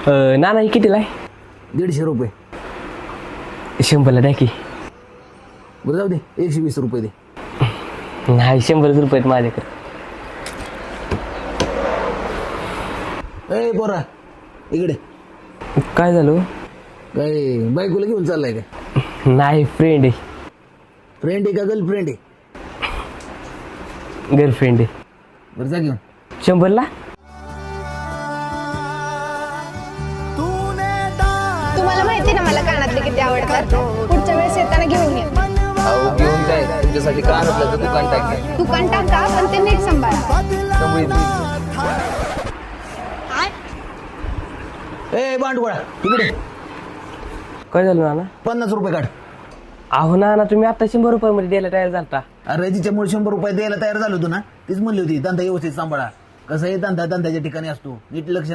नाना ही कितीला आहे? 150 रुपये. 100ला द्या की. बरं जाऊ दे, 120 रुपये दे. नाही 100 रुपये आहेत माझ्याकडे. ए पोरा इकडे. काय झालं? काय बायकोला घेऊन चाललाय काय? नाही फ्रेंड आहे. फ्रेंड आहे का गर्लफ्रेंड आहे? गर्लफ्रेंड आहे. बरं जा घेऊन. 100ला? तुम्हाला माहिती ना मला कानातले किती आवडतात. पुढच्या वेळेस येताना घेऊन ये. अहो घेऊन काय तुमच्यासाठी कान आपलं दुकान टाकलं. दुकान टाका पण ते नीट सांभाळा. ए बांडगोळा इकडे. काय झालं नाना? 50 रुपये काढ. अहो नाना तुम्ही आता 100 रुपयामध्ये द्यायला तयार झालता. अरे जिच्यामुळे 100 रुपये द्यायला तयार झालो होतो ना, तीच म्हणली होती धंदा व्यवस्थित सांभाळा. कसं आहे धंदा धंद्याच्या ठिकाणी असतो, नीट लक्ष